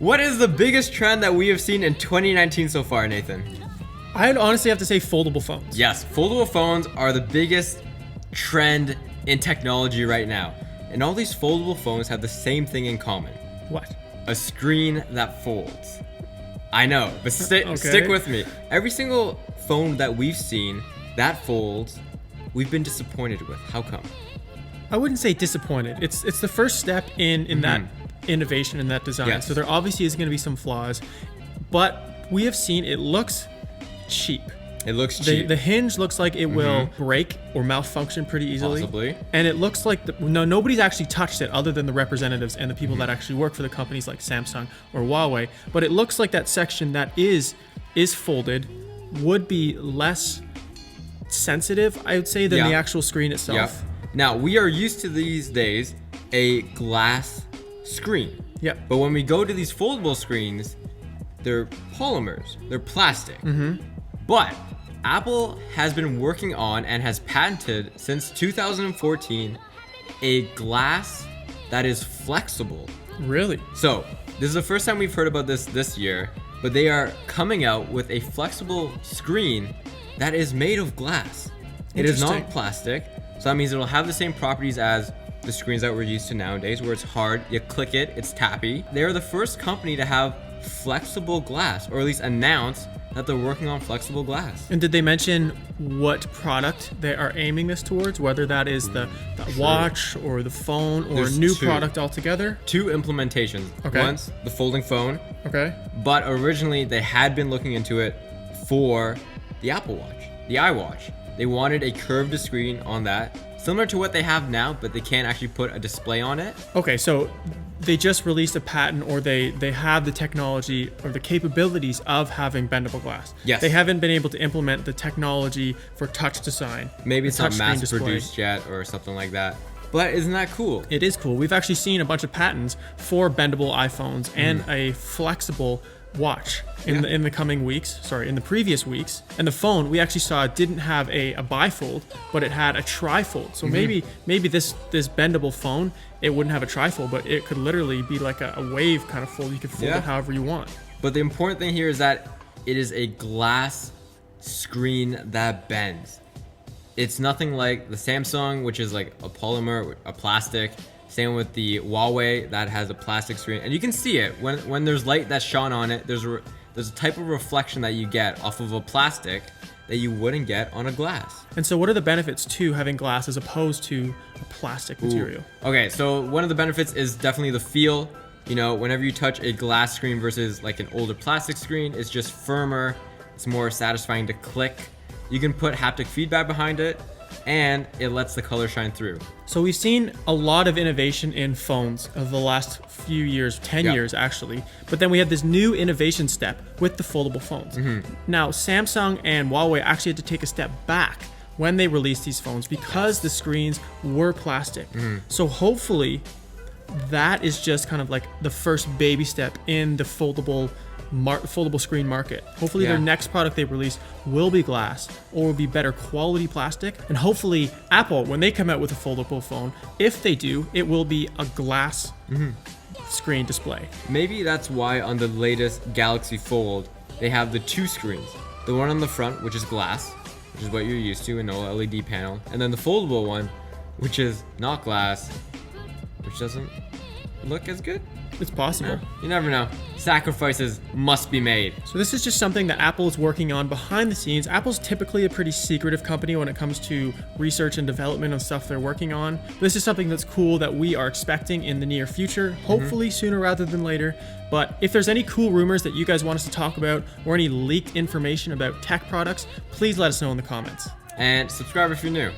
What is the biggest trend that we have seen in 2019 so far, Nathan? I'd honestly have to say foldable phones. Yes, foldable phones are the biggest trend in technology right now. And all these foldable phones have the same thing in common. What? A screen that folds. I know, but stick with me. Every single phone that we've seen that folds, we've been disappointed with. How come? I wouldn't say disappointed. It's the first step in that innovation and that design. Yes. So there obviously is going to be some flaws, but we have seen it looks cheap. It looks cheap. The hinge looks like it will break or malfunction pretty easily. Possibly. And it looks like nobody's actually touched it other than the representatives and the people that actually work for the companies like Samsung or Huawei. But it looks like that section that is folded would be less sensitive, I would say, than the actual screen itself. Yep. Now, we are used to these days a glass screen. Yep. But when we go to these foldable screens, they're polymers, they're plastic. But Apple has been working on and has patented since 2014 a glass that is flexible. Really? So, this is the first time we've heard about this year, but they are coming out with a flexible screen that is made of glass. It is not plastic, so that means it'll have the same properties as the screens that we're used to nowadays, where it's hard, you click it, it's tappy. They're the first company to have flexible glass, or at least announce that they're working on flexible glass. And did they mention what product they are aiming this towards? Whether that is the watch or the phone or There's a new two. product altogether? Two implementations. Okay. Once, the folding phone, Okay. but originally they had been looking into it for the Apple Watch, the iWatch. They wanted a curved screen on that, similar to what they have now, but they can't actually put a display on it. Okay, so they just released a patent, or they have the technology or the capabilities of having bendable glass. Yes. They haven't been able to implement the technology for touch design. Maybe it's not touchscreen mass display. produced yet or something like that. But isn't that cool? It is cool. We've actually seen a bunch of patents for bendable iPhones and a flexible watch in the coming weeks. Sorry, in the previous weeks. And the phone we actually saw didn't have a bifold, but it had a trifold. So maybe this bendable phone, it wouldn't have a trifold, but it could literally be like a wave kind of fold. You could fold it however you want. But the important thing here is that it is a glass screen that bends. It's nothing like the Samsung, which is like a polymer, a plastic. Same with the Huawei that has a plastic screen. And you can see it when there's light that's shone on it. There's a type of reflection that you get off of a plastic that you wouldn't get on a glass. And so what are the benefits to having glass as opposed to a plastic material? Okay, so one of the benefits is definitely the feel. You know, whenever you touch a glass screen versus like an older plastic screen, it's just firmer. It's more satisfying to click. You can put haptic feedback behind it, and it lets the color shine through. So we've seen a lot of innovation in phones of the last few years, 10 years actually. But then we had this new innovation step with the foldable phones. Now, Samsung and Huawei actually had to take a step back when they released these phones because the screens were plastic. So hopefully that is just kind of like the first baby step in the foldable screen market. Hopefully their next product they release will be glass or will be better quality plastic. And hopefully Apple, when they come out with a foldable phone, if they do, it will be a glass screen display. Maybe that's why on the latest Galaxy Fold, they have the two screens. The one on the front, which is glass, which is what you're used to, and no LED panel. And then the foldable one, which is not glass, which doesn't look as good. It's possible. You never know. Sacrifices must be made. So this is just something that Apple is working on behind the scenes. Apple's typically a pretty secretive company when it comes to research and development of stuff they're working on. This is something that's cool that we are expecting in the near future, hopefully sooner rather than later. But if there's any cool rumors that you guys want us to talk about or any leaked information about tech products, please let us know in the comments. And subscribe if you're new.